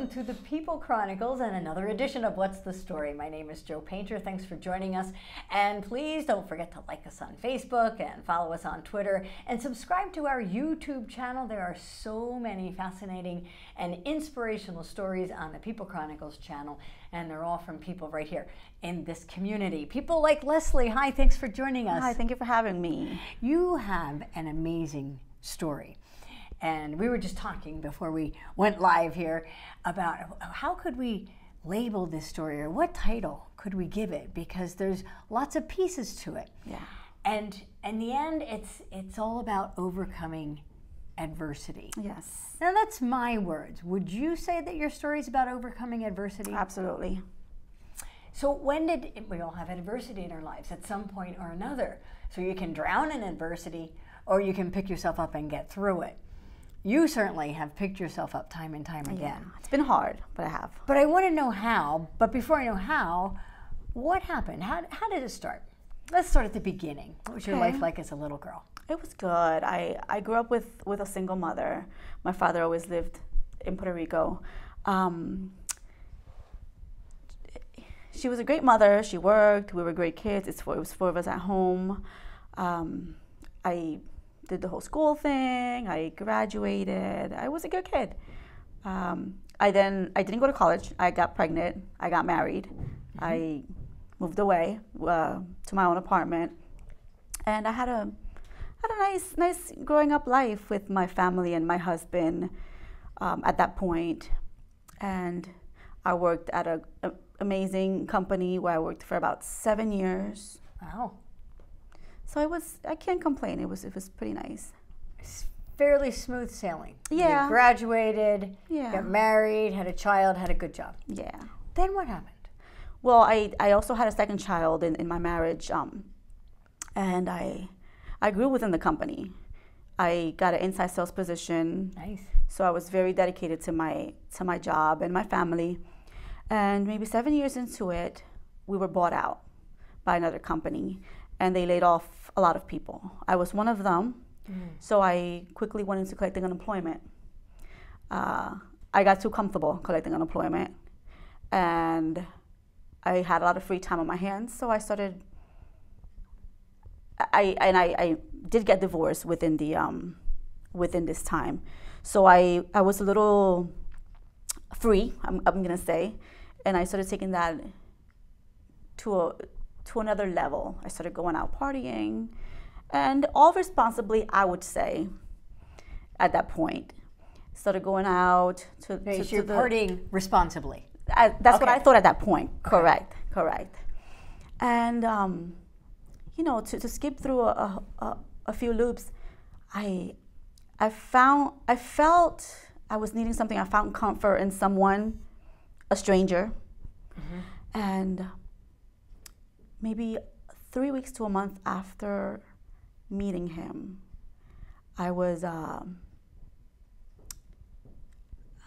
welcome to the People Chronicles and another edition of What's the Story. My name is Jo Painter. Thanks for joining us. And please don't forget to like us on Facebook and follow us on Twitter and subscribe to our YouTube channel. There are so many fascinating and inspirational stories on the People Chronicles channel, and they're all from people right here in this community. People like Leslie. Hi, thanks for joining us. Hi, thank you for having me. You have an amazing story. And we were just talking before we went live here about how could we label this story, or what title could we give it, because there's lots of pieces to it. Yeah. And in the end, it's all about overcoming adversity. Yes. Now that's my words. Would you say that your story is about overcoming adversity? Absolutely. So we all have adversity in our lives at some point or another. So you can drown in adversity, or you can pick yourself up and get through it. You certainly have picked yourself up time and time again. Yeah. It's been hard, but I have. But I want to know how. But before I know how, what happened? How did it start? Let's start at the beginning. What was your life like as a little girl? It was good. I grew up with a single mother. My father always lived in Puerto Rico. She was a great mother. She worked. We were great kids. It was four of us at home. I did the whole school thing. I graduated. I was a good kid. I didn't go to college. I got pregnant. I got married. Mm-hmm. I moved away to my own apartment, and I had a nice growing up life with my family and my husband at that point. And I worked at an amazing company where I worked for about 7 years. Wow. So I can't complain. It was pretty nice. It's fairly smooth sailing. Yeah. You graduated, yeah. Got married, had a child, had a good job. Yeah. Then what happened? Well, I also had a second child in my marriage, and I grew within the company. I got an inside sales position. Nice. So I was very dedicated to my job and my family. And maybe 7 years into it, we were bought out by another company, and they laid off a lot of people. I was one of them, so I quickly went into collecting unemployment. I got too comfortable collecting unemployment, and I had a lot of free time on my hands, so I started. I did get divorced within this time, so I was a little free. I'm gonna say, and I started taking that to another level. I started going out partying, and all responsibly, I would say, at that point. Started going out to you're partying responsibly. That's what I thought at that point. Correct. And to skip through a few loops, I felt I was needing something. I found comfort in someone, a stranger, and maybe 3 weeks to a month after meeting him, I was, I'm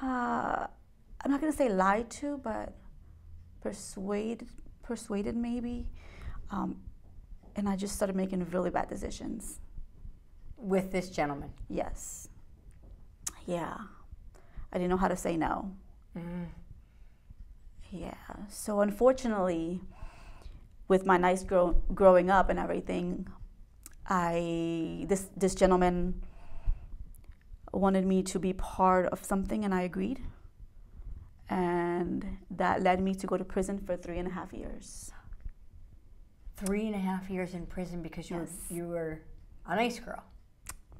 not going to say lied to, but persuaded maybe. And I just started making really bad decisions. With this gentleman? Yes. Yeah. I didn't know how to say no. Yeah. So unfortunately, with my nice growing up and everything, this gentleman wanted me to be part of something, and I agreed. And that led me to go to prison for 3.5 years. 3.5 years in prison because you were a nice girl.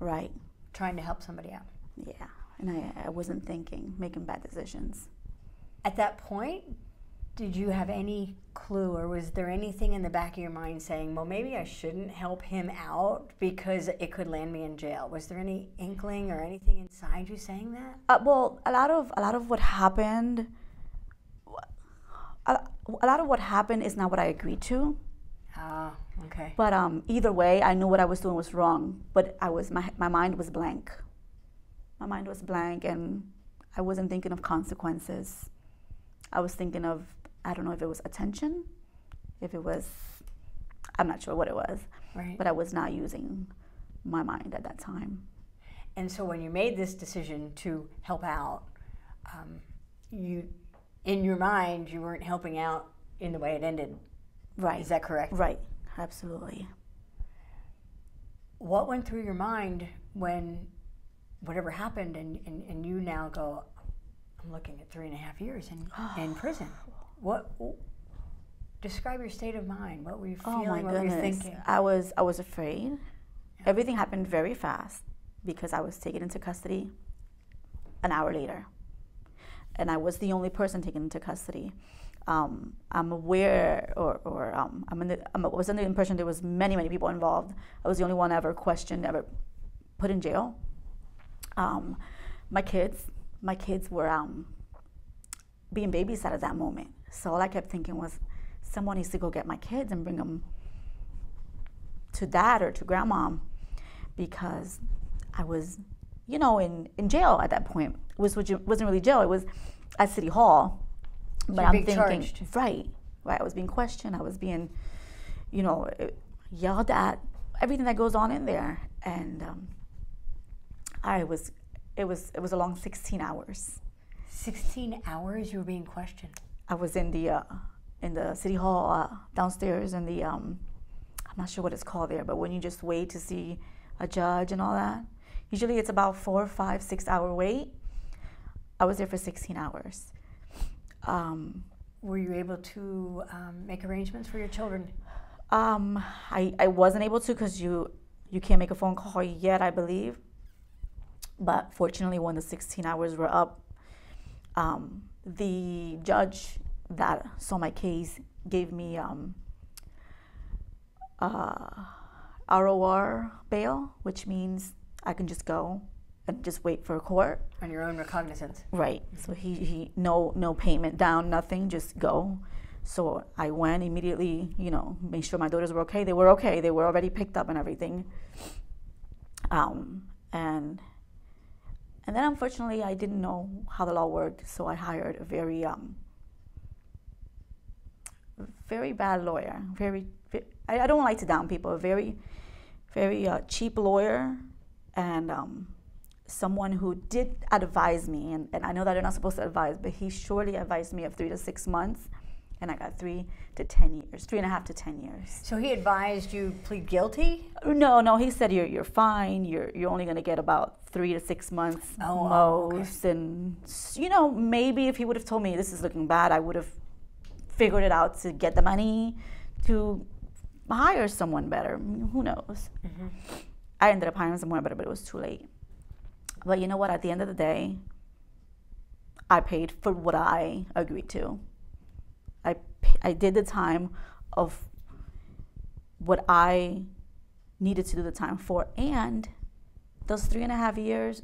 Right. Trying to help somebody out. Yeah. And I wasn't making bad decisions. At that point, did you have any clue, or was there anything in the back of your mind saying, well, maybe I shouldn't help him out because it could land me in jail? Was there any inkling or anything inside you saying that? Well, a lot of what happened, is not what I agreed to. Ah, okay. But either way, I knew what I was doing was wrong, but my mind was blank. My mind was blank, and I wasn't thinking of consequences. I was thinking of, I don't know if it was attention, I'm not sure what it was. Right. But I was not using my mind at that time. And so when you made this decision to help out, you, in your mind, you weren't helping out in the way it ended. Right. Is that correct? Right. Absolutely. What went through your mind when whatever happened and you now go, I'm looking at 3.5 years in prison? What? Describe your state of mind. What were you feeling? Oh my what goodness. were you thinking? I was afraid. Yeah. Everything happened very fast because I was taken into custody an hour later. And I was the only person taken into custody. I'm aware, I was under the impression there was many people involved. I was the only one ever questioned, ever put in jail. My kids were being babysat at that moment. So all I kept thinking was, someone needs to go get my kids and bring them to dad or to grandma, because I was, in jail at that point. Which wasn't really jail. It was at City Hall. But I'm thinking, charged. Right. I was being questioned. I was being, yelled at. Everything that goes on in there, and it was a long 16 hours. 16 hours you were being questioned. I was in the City Hall downstairs in the I'm not sure what it's called there, but when you just wait to see a judge and all that, usually it's about 4, 5, 6 hour wait. I was there for 16 hours. Were you able to make arrangements for your children? I wasn't able to, because you can't make a phone call yet, I believe. But fortunately, when the 16 hours were up, the judge that saw my case gave me ROR bail, which means I can just go and just wait for a court. On your own recognizance. Right. So he no payment down, nothing, just go. So I went immediately, made sure my daughters were okay. They were okay. They were already picked up and everything. And then unfortunately I didn't know how the law worked, so I hired a very bad lawyer. I don't like to down people. A very cheap lawyer, and someone who did advise me, and I know that they're not supposed to advise, but he surely advised me of 3 to 6 months, and I got 3 to 10 years, 3.5 to 10 years. So he advised you plead guilty? No, he said you're fine. You're only going to get about 3 to 6 months most, okay. And maybe if he would have told me this is looking bad, I would have figured it out to get the money to hire someone better. Who knows? Mm-hmm. I ended up hiring someone better, but it was too late. But you know what? At the end of the day, I paid for what I agreed to. I did the time of what I needed to do the time for, and those 3.5 years,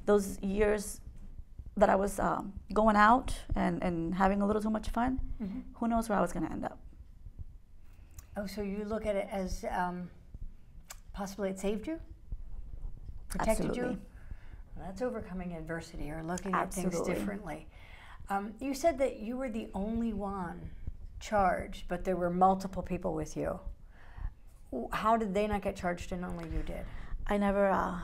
those years that I was going out and having a little too much fun, mm-hmm. Who knows where I was going to end up. Oh, so you look at it as possibly it saved you? Protected Absolutely. you? Well, that's overcoming adversity or looking Absolutely. at things differently. You said that you were the only one charged, but there were multiple people with you. How did they not get charged and only you did? I never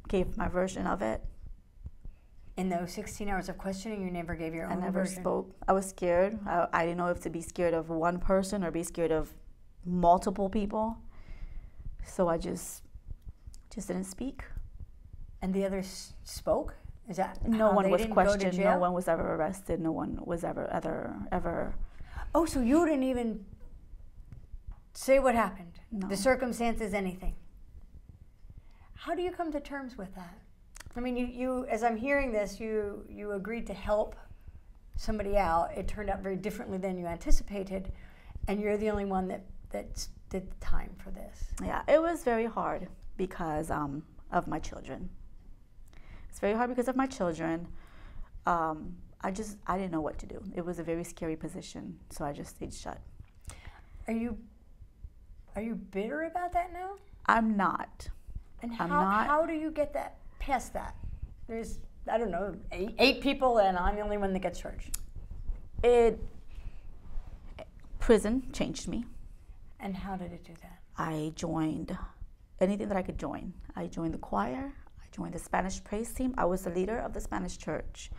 gave my version of it. In those 16 hours of questioning, you never gave your own version? I never spoke. I was scared. I didn't know if to be scared of one person or be scared of multiple people. So I just didn't speak. And the others spoke? Is that no one was questioned? No one was ever arrested. No one was ever. Oh, so you didn't even say what happened? No. The circumstances, anything? How do you come to terms with that? I mean, you as I'm hearing this, you agreed to help somebody out. It turned out very differently than you anticipated, and you're the only one that did the time for this. Yeah, it was very hard because of my children. It's very hard because of my children. I didn't know what to do. It was a very scary position, so I just stayed shut. Are you bitter about that now? I'm not. And how do you get that past that? There's, I don't know, eight people, and I'm the only one that gets charged. Prison changed me. And how did it do that? I joined anything that I could join. I joined the choir. I joined the Spanish praise team. I was the leader of the Spanish church.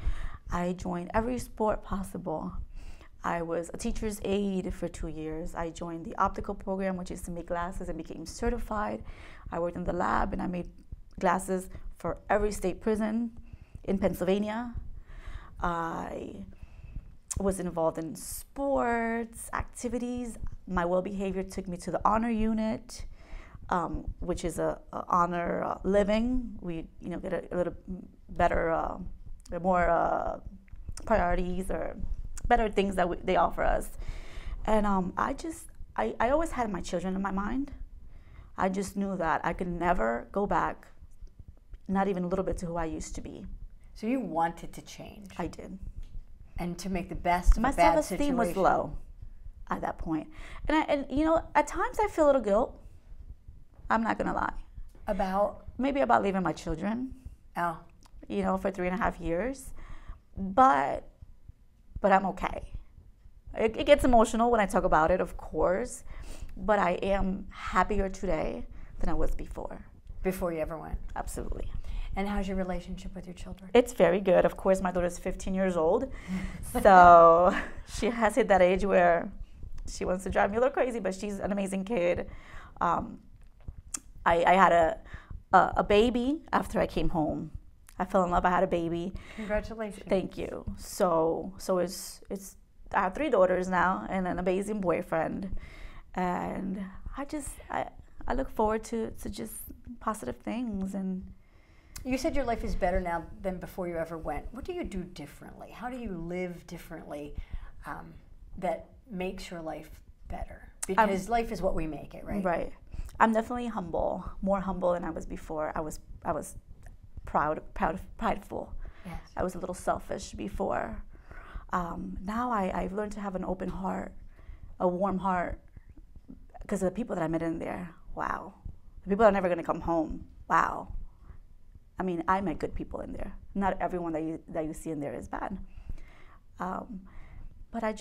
I joined every sport possible. I was a teacher's aide for 2 years. I joined the optical program, which is to make glasses, and became certified. I worked in the lab, and I made glasses for every state prison in Pennsylvania. I was involved in sports, activities. My well behavior took me to the honor unit, which is a honor living. We get a little better, more priorities or better things that they offer us. And I always had my children in my mind. I just knew that I could never go back, not even a little bit, to who I used to be. So you wanted to change. I did. And to make the best of my a bad self-esteem situation. was low at that point. And at times I feel a little guilt. I'm not gonna lie. Maybe about leaving my children. Oh. For 3.5 years. But I'm okay. It gets emotional when I talk about it, of course. But I am happier today than I was before. Before you ever went? Absolutely. And how's your relationship with your children? It's very good. Of course, my daughter's 15 years old. So she has hit that age where she wants to drive me a little crazy, but she's an amazing kid. I had a baby after I came home. I fell in love. I had a baby. Congratulations. Thank you. So it's I have 3 daughters now and an amazing boyfriend. And I look forward to just positive things. And you said your life is better now than before you ever went. What do you do differently? How do you live differently that makes your life better? Because life is what we make it, right? Right. I'm definitely more humble than I was before. I was prideful. Yes. I was a little selfish before. Now I've learned to have an open heart, a warm heart, because of the people that I met in there. Wow. The people that are never going to come home. Wow. I mean, I met good people in there. Not everyone that you see in there is bad. But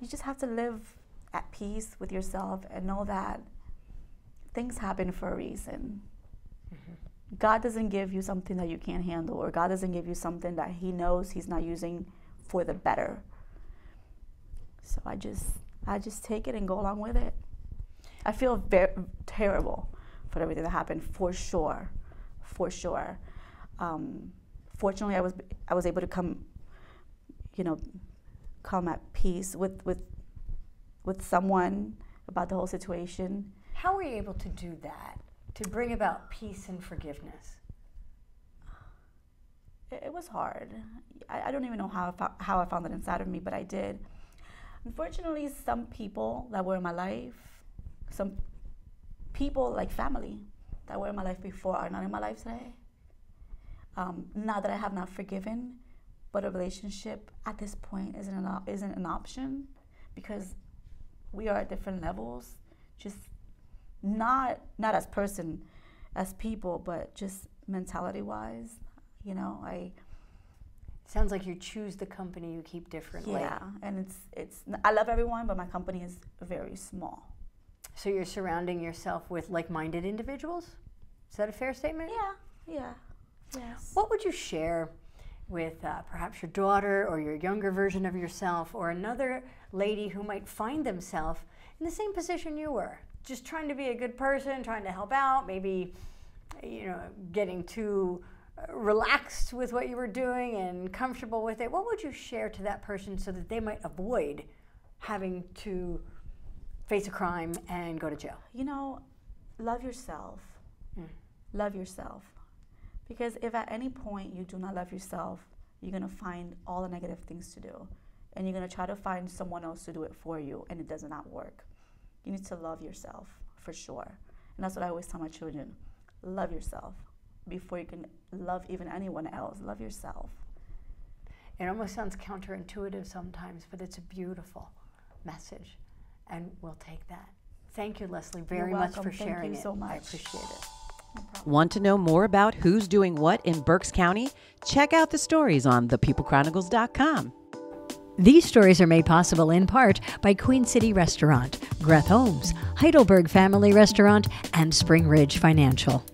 you just have to live at peace with yourself and know that things happen for a reason. Mm-hmm. God doesn't give you something that you can't handle, or God doesn't give you something that He knows He's not using for the better. So I just take it and go along with it. I feel very terrible for everything that happened, for sure. Fortunately, I was able to come at peace with someone about the whole situation. How were you able to do that, to bring about peace and forgiveness? It was hard. I don't even know how I found it inside of me, but I did. Unfortunately, some people that were in my life, some people like family that were in my life before are not in my life today. Not that I have not forgiven, but a relationship at this point isn't an option, because we are at different levels, just not as people, but just mentality-wise. Sounds like you choose the company you keep differently. Yeah, and it's I love everyone, but my company is very small. So you're surrounding yourself with like-minded individuals? Is that a fair statement? Yeah. Yes. What would you share with perhaps your daughter or your younger version of yourself, or another lady who might find themselves in the same position you were, just trying to be a good person, trying to help out, maybe getting too relaxed with what you were doing and comfortable with it? What would you share to that person so that they might avoid having to face a crime and go to jail? Love yourself. Love yourself. Because if at any point you do not love yourself, you're going to find all the negative things to do. And you're going to try to find someone else to do it for you, and it does not work. You need to love yourself, for sure. And that's what I always tell my children. Love yourself. Before you can love even anyone else, love yourself. It almost sounds counterintuitive sometimes, but it's a beautiful message, and we'll take that. Thank you, Leslie, very much for sharing it. Thank you so much. I appreciate it. No problem. Want to know more about who's doing what in Berks County? Check out the stories on thepeoplechronicles.com. These stories are made possible in part by Queen City Restaurant, Greth Homes, Heidelberg Family Restaurant, and Spring Ridge Financial.